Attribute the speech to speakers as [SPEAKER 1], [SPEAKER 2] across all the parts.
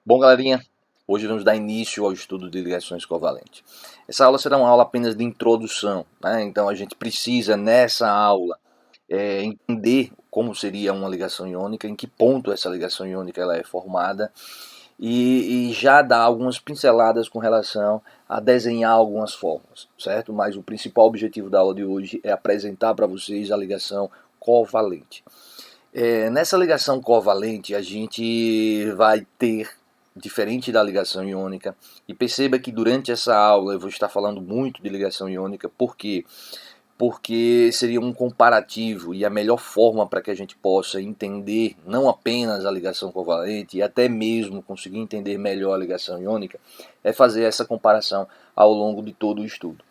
[SPEAKER 1] Bom, galerinha, hoje vamos dar início ao estudo de ligações covalentes. Essa aula será uma aula apenas de introdução, né? Então a gente precisa nessa aula entender como seria uma ligação iônica, em que ponto essa ligação iônica ela é formada e já dar algumas pinceladas com relação a desenhar algumas formas, certo? Mas o principal objetivo da aula de hoje é apresentar para vocês a ligação covalente. Nessa ligação covalente a gente vai ter, diferente da ligação iônica, e perceba que durante essa aula eu vou estar falando muito de ligação iônica, porque seria um comparativo e a melhor forma para que a gente possa entender não apenas a ligação covalente e até mesmo conseguir entender melhor a ligação iônica é fazer essa comparação ao longo de todo o estudo.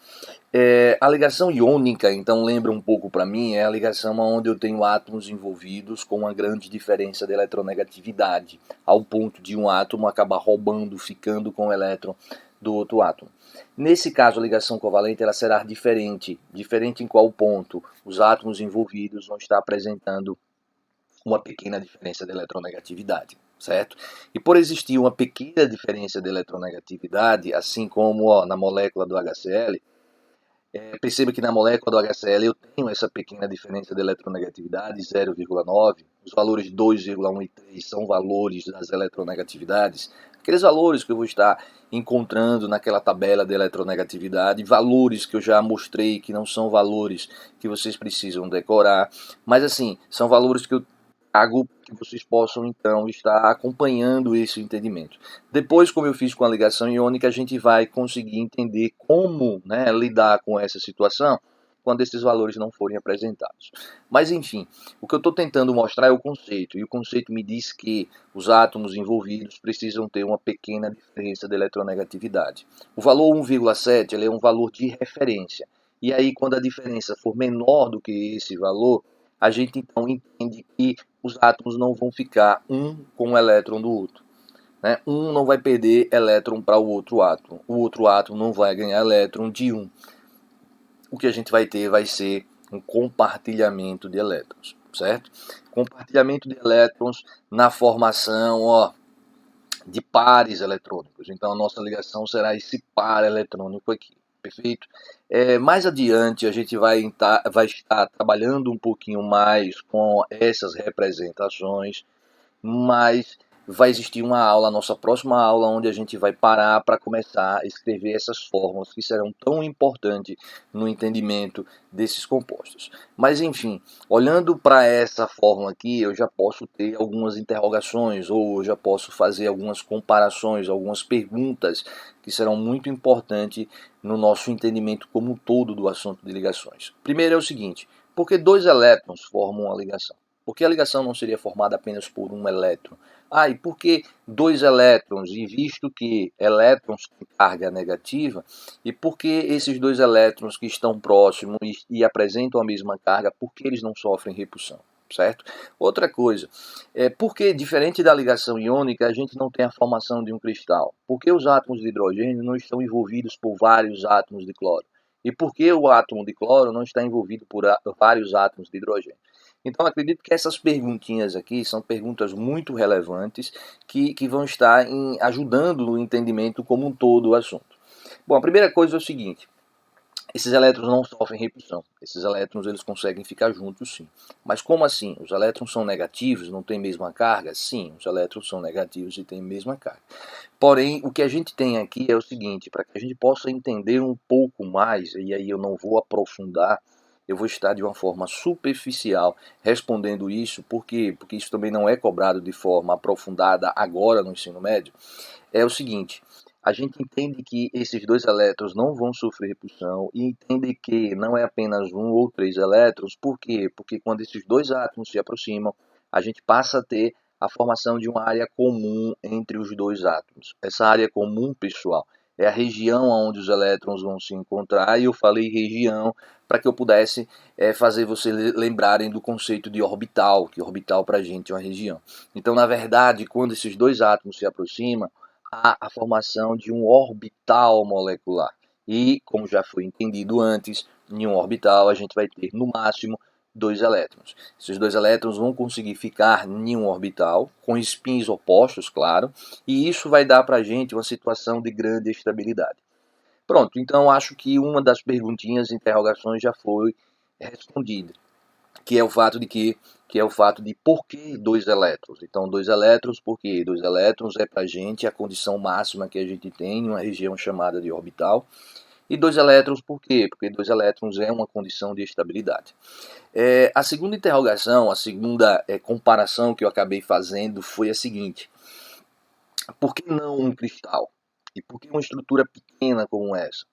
[SPEAKER 1] A ligação iônica, então, lembra um pouco para mim, é a ligação onde eu tenho átomos envolvidos com uma grande diferença de eletronegatividade, ao ponto de um átomo acabar roubando, ficando com o elétron do outro átomo. Nesse caso, a ligação covalente ela será diferente. Diferente em qual ponto? Os átomos envolvidos vão estar apresentando uma pequena diferença de eletronegatividade, certo? E por existir uma pequena diferença de eletronegatividade, assim como na molécula do HCl, perceba que na molécula do HCl eu tenho essa pequena diferença de eletronegatividade, 0,9. Os valores 2,1 e 3 são valores das eletronegatividades. Aqueles valores que eu vou estar encontrando naquela tabela de eletronegatividade, valores que eu já mostrei que não são valores que vocês precisam decorar, mas assim, são valores que eu trago que vocês possam então estar acompanhando esse entendimento. Depois, como eu fiz com a ligação iônica, a gente vai conseguir entender como, né, lidar com essa situação quando esses valores não forem apresentados. Mas enfim, o que eu estou tentando mostrar é o conceito, e o conceito me diz que os átomos envolvidos precisam ter uma pequena diferença de eletronegatividade. O valor 1,7 ele é um valor de referência, e aí quando a diferença for menor do que esse valor, a gente então entende que os átomos não vão ficar um com o elétron do outro. Né? Um não vai perder elétron para o outro átomo não vai ganhar elétron de um. O que a gente vai ter vai ser um compartilhamento de elétrons, certo? Compartilhamento de elétrons na formação de pares eletrônicos. Então a nossa ligação será esse par eletrônico aqui, perfeito? Mais adiante a gente vai estar trabalhando um pouquinho mais com essas representações, mas vai existir uma aula, a nossa próxima aula, onde a gente vai parar para começar a escrever essas fórmulas que serão tão importantes no entendimento desses compostos. Mas enfim, olhando para essa fórmula aqui, eu já posso ter algumas interrogações, ou eu já posso fazer algumas comparações, algumas perguntas que serão muito importantes no nosso entendimento como um todo do assunto de ligações. Primeiro é o seguinte: por que dois elétrons formam uma ligação? Por que a ligação não seria formada apenas por um elétron? E por que dois elétrons? E visto que elétrons têm carga negativa, e por que esses dois elétrons que estão próximos e apresentam a mesma carga, por que eles não sofrem repulsão? Certo? Outra coisa, porque diferente da ligação iônica, a gente não tem a formação de um cristal? Por que os átomos de hidrogênio não estão envolvidos por vários átomos de cloro? E por que o átomo de cloro não está envolvido por vários átomos de hidrogênio? Então, acredito que essas perguntinhas aqui são perguntas muito relevantes que vão estar ajudando no entendimento como um todo do assunto. Bom, a primeira coisa é o seguinte: esses elétrons não sofrem repulsão. Esses elétrons eles conseguem ficar juntos, sim. Mas como assim? Os elétrons são negativos, não têm mesma carga? Sim, os elétrons são negativos e têm a mesma carga. Porém, o que a gente tem aqui é o seguinte: para que a gente possa entender um pouco mais, e aí eu não vou aprofundar, eu vou estar de uma forma superficial respondendo isso, por quê? Porque isso também não é cobrado de forma aprofundada agora no ensino médio. É o seguinte: a gente entende que esses dois elétrons não vão sofrer repulsão e entende que não é apenas um ou três elétrons. Por quê? Porque quando esses dois átomos se aproximam, a gente passa a ter a formação de uma área comum entre os dois átomos. Essa área comum, pessoal, é a região onde os elétrons vão se encontrar, e eu falei região para que eu pudesse fazer vocês lembrarem do conceito de orbital, que orbital para a gente é uma região. Então, na verdade, quando esses dois átomos se aproximam, há a formação de um orbital molecular. E, como já foi entendido antes, em um orbital a gente vai ter, no máximo, dois elétrons. Esses dois elétrons vão conseguir ficar em um orbital, com spins opostos, claro, e isso vai dar para a gente uma situação de grande estabilidade. Pronto, então acho que uma das perguntinhas, interrogações já foi respondida, que é o fato de que é o fato de por que dois elétrons. Então, dois elétrons, por quê? Dois elétrons é para a gente a condição máxima que a gente tem em uma região chamada de orbital. E dois elétrons, por quê? Porque dois elétrons é uma condição de estabilidade. A segunda interrogação, a segunda comparação que eu acabei fazendo foi a seguinte: por que não um cristal? E por que uma estrutura pequena como essa?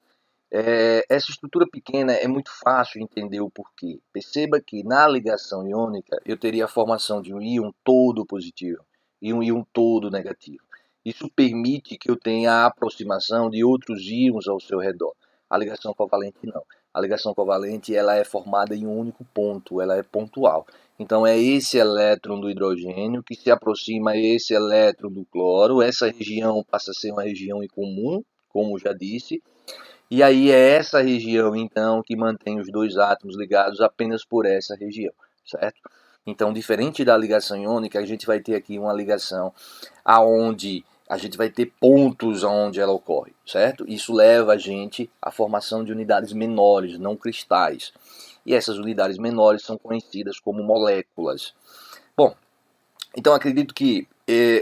[SPEAKER 1] Essa estrutura pequena é muito fácil entender o porquê. Perceba que na ligação iônica eu teria a formação de um íon todo positivo e um íon todo negativo. Isso permite que eu tenha a aproximação de outros íons ao seu redor. A ligação covalente não. A ligação covalente ela é formada em um único ponto, ela é pontual. Então é esse elétron do hidrogênio que se aproxima a esse elétron do cloro. Essa região passa a ser uma região em comum, como já disse. E aí é essa região, então, que mantém os dois átomos ligados apenas por essa região, certo? Então, diferente da ligação iônica, a gente vai ter aqui uma ligação aonde a gente vai ter pontos onde ela ocorre, certo? Isso leva a gente à formação de unidades menores, não cristais. E essas unidades menores são conhecidas como moléculas. Bom, então acredito que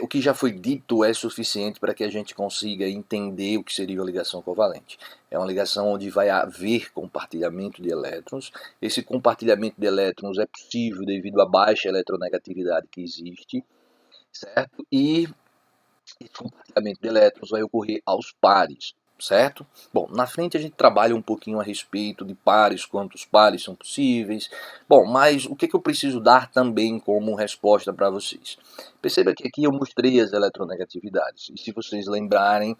[SPEAKER 1] o que já foi dito é suficiente para que a gente consiga entender o que seria uma ligação covalente. É uma ligação onde vai haver compartilhamento de elétrons. Esse compartilhamento de elétrons é possível devido à baixa eletronegatividade que existe, certo? E esse compartilhamento de elétrons vai ocorrer aos pares, certo? Bom, na frente a gente trabalha um pouquinho a respeito de pares, quantos pares são possíveis. Bom, mas o que eu preciso dar também como resposta para vocês? Perceba que aqui eu mostrei as eletronegatividades, e se vocês lembrarem,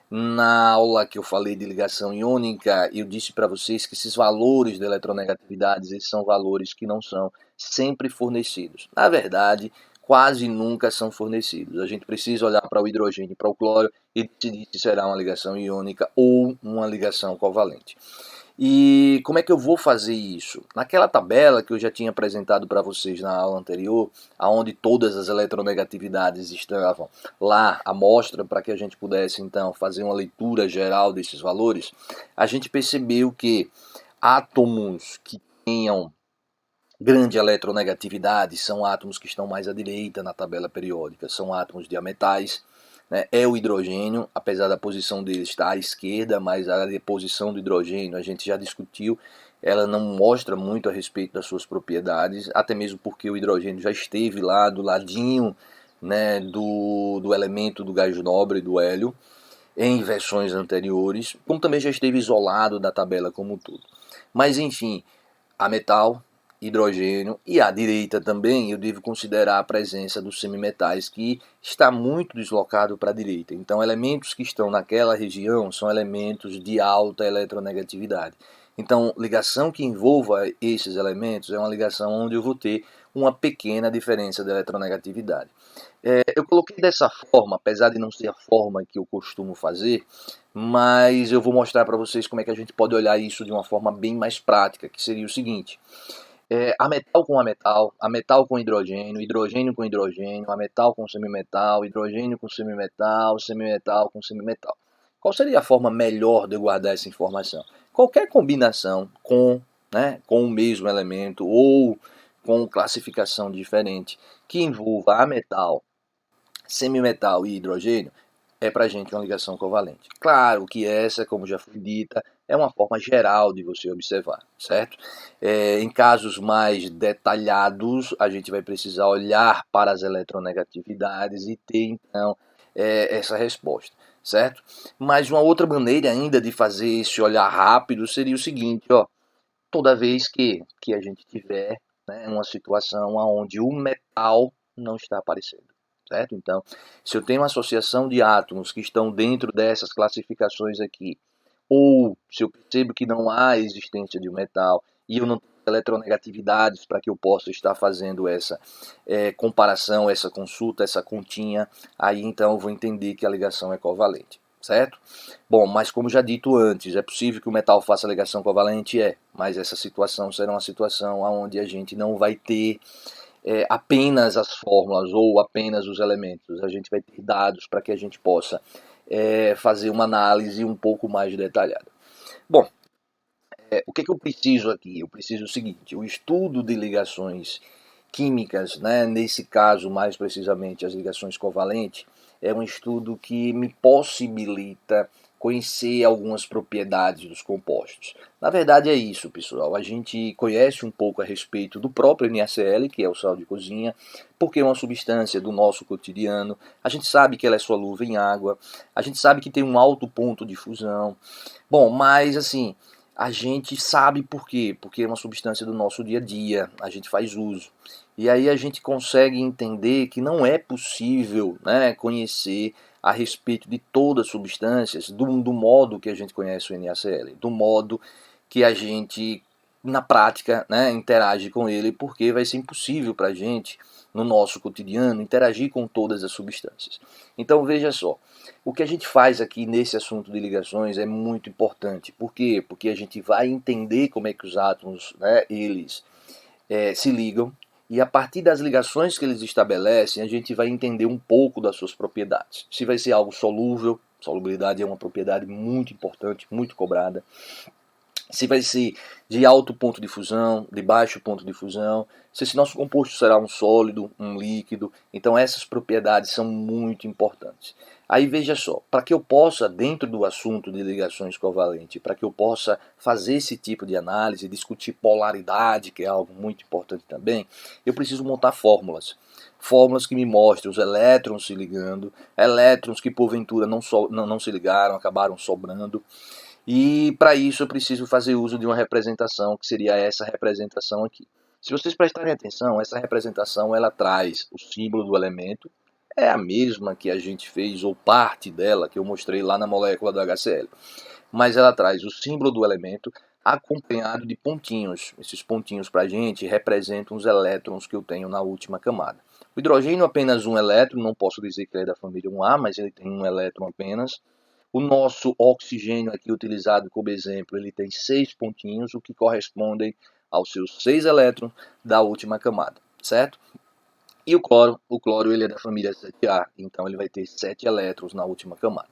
[SPEAKER 1] na aula que eu falei de ligação iônica, eu disse para vocês que esses valores de eletronegatividades eles são valores que não são sempre fornecidos. Na verdade, quase nunca são fornecidos. A gente precisa olhar para o hidrogênio e para o cloro e decidir se será uma ligação iônica ou uma ligação covalente. E como é que eu vou fazer isso? Naquela tabela que eu já tinha apresentado para vocês na aula anterior, onde todas as eletronegatividades estavam lá à mostra para que a gente pudesse então fazer uma leitura geral desses valores, a gente percebeu que átomos que tenham grande eletronegatividade são átomos que estão mais à direita na tabela periódica, são átomos diametais, né? É o hidrogênio, apesar da posição dele estar à esquerda, mas a posição do hidrogênio a gente já discutiu, ela não mostra muito a respeito das suas propriedades, até mesmo porque o hidrogênio já esteve lá do ladinho, né, do elemento do gás nobre, do hélio, em versões anteriores, como também já esteve isolado da tabela como um todo. Mas enfim, a metal, hidrogênio e à direita também eu devo considerar a presença dos semimetais que está muito deslocado para a direita. Então elementos que estão naquela região são elementos de alta eletronegatividade. Então ligação que envolva esses elementos é uma ligação onde eu vou ter uma pequena diferença de eletronegatividade. Eu coloquei dessa forma, apesar de não ser a forma que eu costumo fazer, mas eu vou mostrar para vocês como é que a gente pode olhar isso de uma forma bem mais prática, que seria o seguinte: a metal, a metal com hidrogênio, hidrogênio com hidrogênio, a metal com semimetal, hidrogênio com semimetal, semimetal com semimetal. Qual seria a forma melhor de eu guardar essa informação? Qualquer combinação com o mesmo elemento ou com classificação diferente que envolva a metal, semimetal e hidrogênio é para a gente uma ligação covalente. Claro que essa, como já foi dita, é uma forma geral de você observar, certo? Em casos mais detalhados, a gente vai precisar olhar para as eletronegatividades e ter, então, essa resposta, certo? Mas uma outra maneira ainda de fazer esse olhar rápido seria o seguinte, ó, toda vez que a gente tiver, né, uma situação onde o metal não está aparecendo. Certo? Então, se eu tenho uma associação de átomos que estão dentro dessas classificações aqui, ou se eu percebo que não há existência de um metal e eu não tenho eletronegatividades para que eu possa estar fazendo essa comparação, essa consulta, essa continha, aí então eu vou entender que a ligação é covalente. certo? Bom, mas como já dito antes, é possível que o metal faça ligação covalente? Mas essa situação será uma situação onde a gente não vai ter apenas as fórmulas ou apenas os elementos, a gente vai ter dados para que a gente possa fazer uma análise um pouco mais detalhada. Bom, o que eu preciso aqui? Eu preciso o seguinte, o estudo de ligações químicas, né, nesse caso mais precisamente as ligações covalentes, é um estudo que me possibilita conhecer algumas propriedades dos compostos. Na verdade é isso, pessoal. A gente conhece um pouco a respeito do próprio NaCl, que é o sal de cozinha, porque é uma substância do nosso cotidiano. A gente sabe que ela é solúvel em água, a gente sabe que tem um alto ponto de fusão. Bom, mas assim, a gente sabe por quê? Porque é uma substância do nosso dia a dia, a gente faz uso. E aí a gente consegue entender que não é possível, né, conhecer a respeito de todas as substâncias do modo que a gente conhece o NaCl, do modo que a gente, na prática, né, interage com ele, porque vai ser impossível para a gente, no nosso cotidiano, interagir com todas as substâncias. Então veja só, o que a gente faz aqui nesse assunto de ligações é muito importante. Por quê? Porque a gente vai entender como é que os átomos, né, eles se ligam, e a partir das ligações que eles estabelecem, a gente vai entender um pouco das suas propriedades. Se vai ser algo solúvel, solubilidade é uma propriedade muito importante, muito cobrada. Se vai ser de alto ponto de fusão, de baixo ponto de fusão, se esse nosso composto será um sólido, um líquido. Então essas propriedades são muito importantes. Aí veja só, para que eu possa, dentro do assunto de ligações covalentes, para que eu possa fazer esse tipo de análise, discutir polaridade, que é algo muito importante também, eu preciso montar fórmulas. Fórmulas que me mostrem os elétrons se ligando, elétrons que porventura não se ligaram, acabaram sobrando. E para isso eu preciso fazer uso de uma representação, que seria essa representação aqui. Se vocês prestarem atenção, essa representação ela traz o símbolo do elemento, é a mesma que a gente fez, ou parte dela, que eu mostrei lá na molécula do HCl. Mas ela traz o símbolo do elemento acompanhado de pontinhos. Esses pontinhos para a gente representam os elétrons que eu tenho na última camada. O hidrogênio apenas um elétron, não posso dizer que ele é da família 1A, mas ele tem um elétron apenas. O nosso oxigênio aqui utilizado como exemplo, ele tem 6 pontinhos, o que correspondem aos seus 6 elétrons da última camada, certo? E o cloro ele é da família 7A, então ele vai ter 7 elétrons na última camada.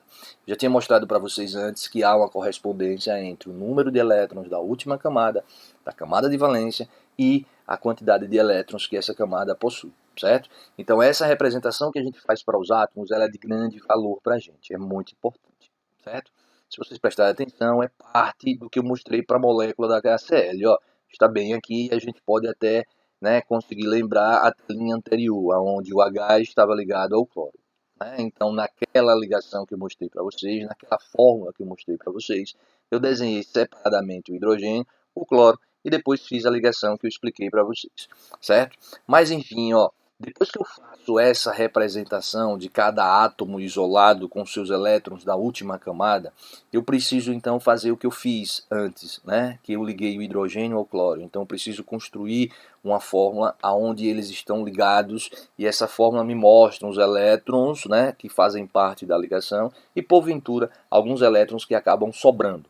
[SPEAKER 1] Já tinha mostrado para vocês antes que há uma correspondência entre o número de elétrons da última camada, da camada de valência, e a quantidade de elétrons que essa camada possui, certo? Então essa representação que a gente faz para os átomos, ela é de grande valor para a gente, é muito importante, certo? Se vocês prestarem atenção, é parte do que eu mostrei para a molécula da HCl, ó. Está bem aqui e a gente pode até, né, conseguir lembrar a linha anterior, onde o H estava ligado ao cloro. Né? Então, naquela ligação que eu mostrei para vocês, naquela fórmula que eu mostrei para vocês, eu desenhei separadamente o hidrogênio, o cloro, e depois fiz a ligação que eu expliquei para vocês, certo? Mas enfim, ó, depois que eu faço essa representação de cada átomo isolado com seus elétrons da última camada, eu preciso então fazer o que eu fiz antes, né? Que eu liguei o hidrogênio ao cloro. Então eu preciso construir uma fórmula aonde eles estão ligados e essa fórmula me mostra os elétrons, né, que fazem parte da ligação e porventura alguns elétrons que acabam sobrando.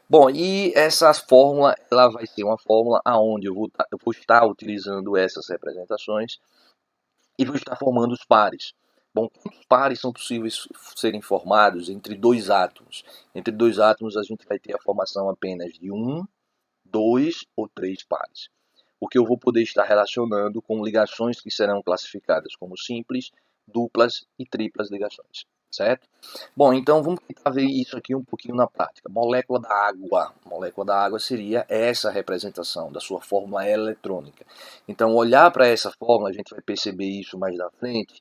[SPEAKER 1] Bom, e essa fórmula ela vai ser uma fórmula aonde eu vou estar utilizando essas representações e vou estar formando os pares. Bom, quantos pares são possíveis serem formados entre dois átomos? Entre dois átomos a gente vai ter a formação apenas de 1, 2 ou 3 pares. O que eu vou poder estar relacionando com ligações que serão classificadas como simples, duplas e triplas ligações, certo? Bom, então vamos tentar ver isso aqui um pouquinho na prática. Molécula da água. Molécula da água seria essa representação da sua fórmula eletrônica. Então, olhar para essa fórmula, a gente vai perceber isso mais na frente,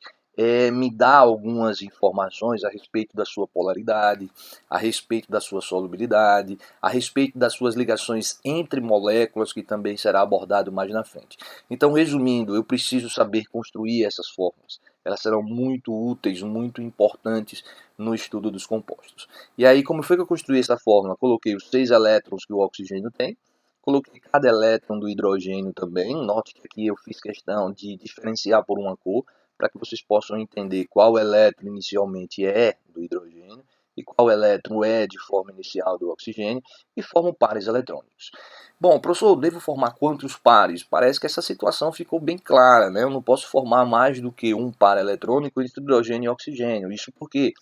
[SPEAKER 1] me dá algumas informações a respeito da sua polaridade, a respeito da sua solubilidade, a respeito das suas ligações entre moléculas, que também será abordado mais na frente. Então, resumindo, eu preciso saber construir essas fórmulas. Elas serão muito úteis, muito importantes no estudo dos compostos. E aí, como foi que eu construí essa fórmula? Coloquei os 6 elétrons que o oxigênio tem, coloquei cada elétron do hidrogênio também. Note que aqui eu fiz questão de diferenciar por uma cor, para que vocês possam entender qual elétron inicialmente é do hidrogênio e qual elétron é de forma inicial do oxigênio, e formam pares eletrônicos. Bom, professor, eu devo formar quantos pares? Parece que essa situação ficou bem clara, né? Eu não posso formar mais do que um par eletrônico entre hidrogênio e oxigênio. Isso porque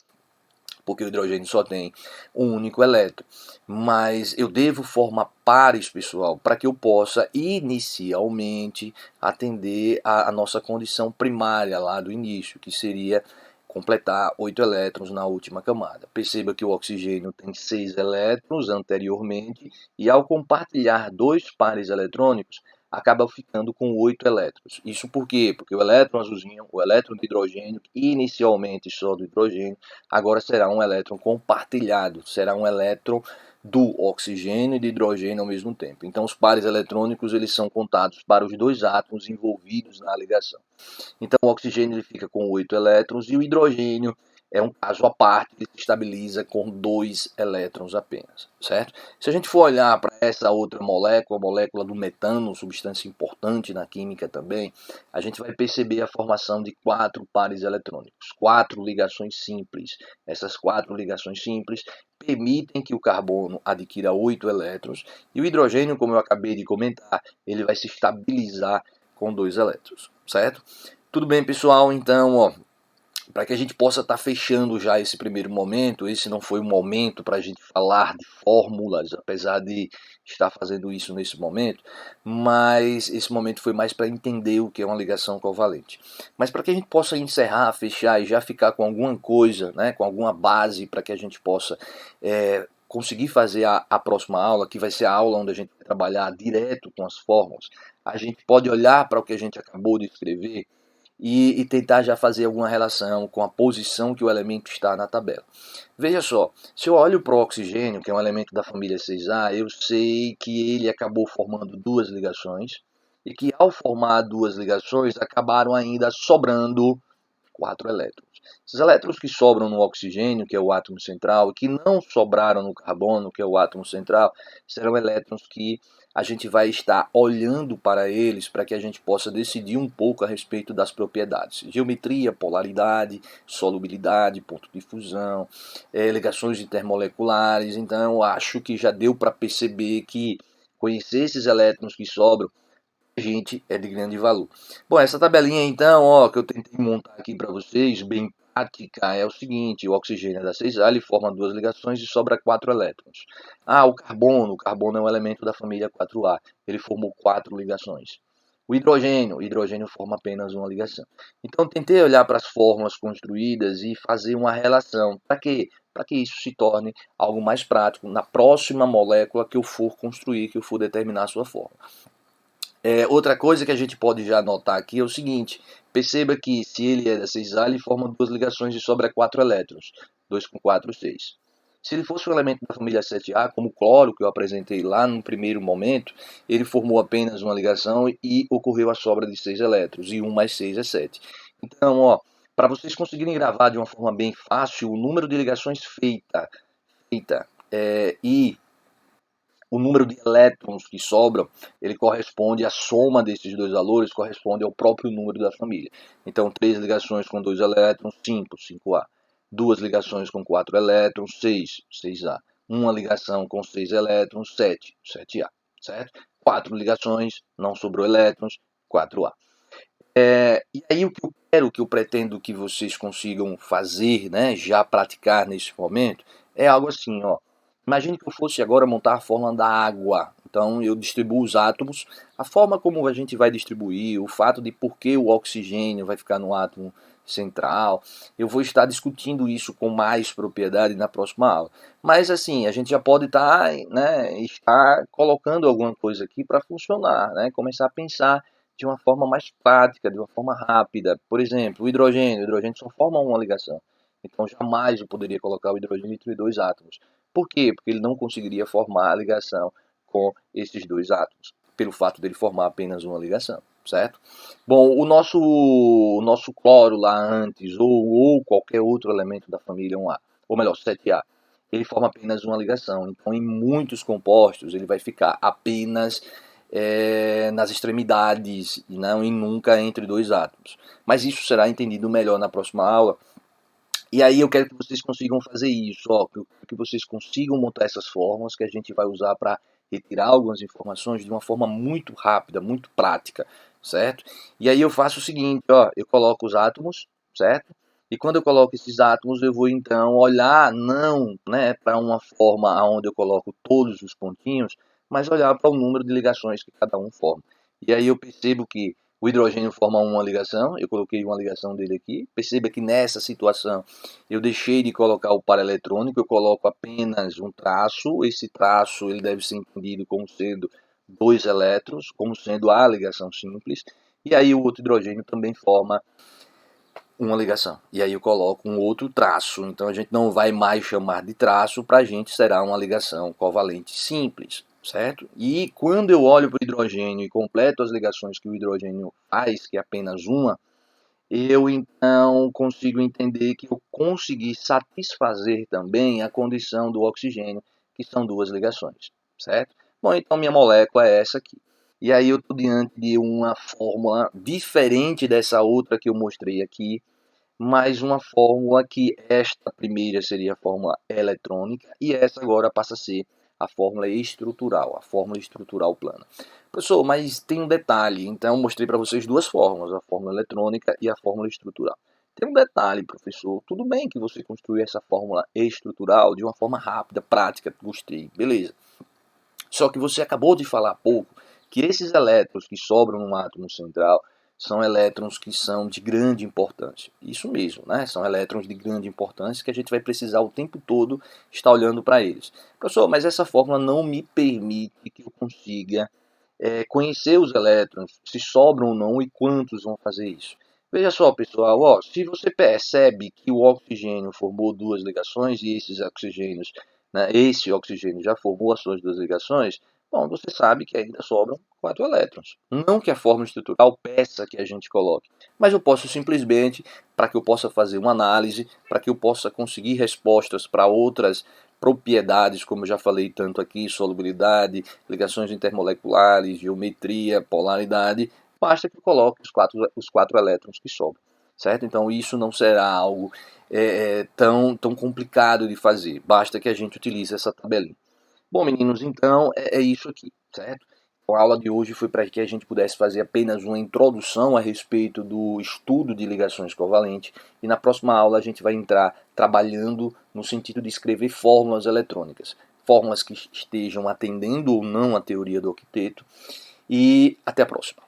[SPEAKER 1] o hidrogênio só tem um único elétron. Mas eu devo formar pares, pessoal, para que eu possa inicialmente atender a nossa condição primária lá do início, que seria completar 8 elétrons na última camada. Perceba que o oxigênio tem 6 elétrons anteriormente e ao compartilhar dois pares eletrônicos, acaba ficando com 8 elétrons. Isso por quê? Porque o elétron azulzinho, o elétron de hidrogênio, inicialmente só do hidrogênio, agora será um elétron compartilhado, será um elétron do oxigênio e de hidrogênio ao mesmo tempo. Então os pares eletrônicos eles são contados para os dois átomos envolvidos na ligação. Então o oxigênio ele fica com 8 elétrons e o hidrogênio é um caso à parte, ele se estabiliza com 2 elétrons apenas, certo? Se a gente for olhar para essa outra molécula, a molécula do metano, substância importante na química também, a gente vai perceber a formação de 4 pares eletrônicos, 4 ligações simples. Essas 4 ligações simples permitem que o carbono adquira 8 elétrons e o hidrogênio, como eu acabei de comentar, ele vai se estabilizar com 2 elétrons, certo? Tudo bem, pessoal? Então, ó, para que a gente possa estar fechando já esse primeiro momento, esse não foi um momento para a gente falar de fórmulas, apesar de estar fazendo isso nesse momento, mas esse momento foi mais para entender o que é uma ligação covalente. Mas para que a gente possa encerrar, fechar e já ficar com alguma coisa, né, com alguma base para que a gente possa conseguir fazer a próxima aula, que vai ser a aula onde a gente vai trabalhar direto com as fórmulas, a gente pode olhar para o que a gente acabou de escrever e tentar já fazer alguma relação com a posição que o elemento está na tabela. Veja só, se eu olho para o oxigênio, que é um elemento da família 6A, eu sei que ele acabou formando duas ligações e que ao formar duas ligações acabaram ainda sobrando 4 elétrons. Esses elétrons que sobram no oxigênio, que é o átomo central, e que não sobraram no carbono, que é o átomo central, serão elétrons que a gente vai estar olhando para eles para que a gente possa decidir um pouco a respeito das propriedades. Geometria, polaridade, solubilidade, ponto de fusão, ligações intermoleculares. Então, eu acho que já deu para perceber que conhecer esses elétrons que sobram gente é de grande valor. Bom, essa tabelinha então, ó, que eu tentei montar aqui para vocês, bem prática, é o seguinte: o oxigênio da 6A ele forma duas ligações e sobra 4 elétrons. O carbono é um elemento da família 4A, ele formou 4 ligações. O hidrogênio forma apenas uma ligação. Então tentei olhar para as fórmulas construídas e fazer uma relação. Para quê? Para que isso se torne algo mais prático na próxima molécula que eu for construir, que eu for determinar a sua forma. Outra coisa que a gente pode já anotar aqui é o seguinte: perceba que se ele é da 6A, ele forma duas ligações e sobra 4 elétrons, 2 com 4, 6. Se ele fosse um elemento da família 7A, como o cloro, que eu apresentei lá no primeiro momento, ele formou apenas uma ligação e ocorreu a sobra de 6 elétrons, e 1 mais 6 é 7. Então, ó, para vocês conseguirem gravar de uma forma bem fácil, o número de ligações feita e o número de elétrons que sobram, ele corresponde à soma desses dois valores, corresponde ao próprio número da família. Então, 3 ligações com 2 elétrons, 5, 5A. 2 ligações com 4 elétrons, 6, 6A. Uma ligação com 6 elétrons, 7, 7A. Certo? 4 ligações, não sobrou elétrons, 4A. E aí o que eu quero, o que eu pretendo que vocês consigam fazer, né, já praticar nesse momento, é algo assim, ó. Imagine que eu fosse agora montar a fórmula da água. Então eu distribuo os átomos, a forma como a gente vai distribuir, o fato de por que o oxigênio vai ficar no átomo central, eu vou estar discutindo isso com mais propriedade na próxima aula. Mas assim, a gente já pode estar colocando alguma coisa aqui para funcionar, né? Começar a pensar de uma forma mais prática, de uma forma rápida. Por exemplo, o hidrogênio só forma uma ligação. Então jamais eu poderia colocar o hidrogênio entre dois átomos. Por quê? Porque ele não conseguiria formar a ligação com esses dois átomos, pelo fato dele formar apenas uma ligação, certo? Bom, o nosso cloro lá antes, ou qualquer outro elemento da família 1A, ou melhor, 7A, ele forma apenas uma ligação. Então, em muitos compostos, ele vai ficar apenas nas extremidades e não e nunca entre dois átomos. Mas isso será entendido melhor na próxima aula, E aí eu quero que vocês consigam fazer isso, ó, que vocês consigam montar essas fórmulas que a gente vai usar para retirar algumas informações de uma forma muito rápida, muito prática, certo? E aí eu faço o seguinte, ó, eu coloco os átomos, certo? E quando eu coloco esses átomos, eu vou então olhar não, né, para uma forma onde eu coloco todos os pontinhos, mas olhar para o número de ligações que cada um forma. E aí eu percebo que o hidrogênio forma uma ligação, eu coloquei uma ligação dele aqui. Perceba que nessa situação eu deixei de colocar o par eletrônico, eu coloco apenas um traço. Esse traço ele deve ser entendido como sendo dois elétrons, como sendo a ligação simples. E aí o outro hidrogênio também forma uma ligação. E aí eu coloco um outro traço. Então a gente não vai mais chamar de traço, para a gente será uma ligação covalente simples, certo? E quando eu olho para o hidrogênio e completo as ligações que o hidrogênio faz, que é apenas uma, eu então consigo entender que eu consegui satisfazer também a condição do oxigênio, que são duas ligações, certo? Bom, então minha molécula é essa aqui. E aí eu estou diante de uma fórmula diferente dessa outra que eu mostrei aqui, mais uma fórmula que esta primeira seria a fórmula eletrônica e essa agora passa a ser a fórmula estrutural plana. Professor, mas tem um detalhe, então eu mostrei para vocês duas fórmulas, a fórmula eletrônica e a fórmula estrutural. Tem um detalhe, professor, tudo bem que você construiu essa fórmula estrutural de uma forma rápida, prática, gostei, beleza. Só que você acabou de falar há pouco que esses elétrons que sobram no átomo central são elétrons que são de grande importância. Isso mesmo, né? São elétrons de grande importância que a gente vai precisar o tempo todo estar olhando para eles. Professor, mas essa fórmula não me permite que eu consiga conhecer os elétrons, se sobram ou não e quantos vão fazer isso. Veja só, pessoal, ó, se você percebe que o oxigênio formou duas ligações e esses oxigênios, né, esse oxigênio já formou as suas duas ligações, bom, você sabe que ainda sobram quatro elétrons. Não que a fórmula estrutural peça que a gente coloque, mas eu posso simplesmente, para que eu possa fazer uma análise, para que eu possa conseguir respostas para outras propriedades, como eu já falei tanto aqui, solubilidade, ligações intermoleculares, geometria, polaridade, basta que eu coloque os quatro elétrons que sobram, certo? Então isso não será algo tão complicado de fazer, basta que a gente utilize essa tabelinha. Bom, meninos, então é isso aqui, certo? A aula de hoje foi para que a gente pudesse fazer apenas uma introdução a respeito do estudo de ligações covalentes e na próxima aula a gente vai entrar trabalhando no sentido de escrever fórmulas eletrônicas, fórmulas que estejam atendendo ou não a teoria do octeto e até a próxima.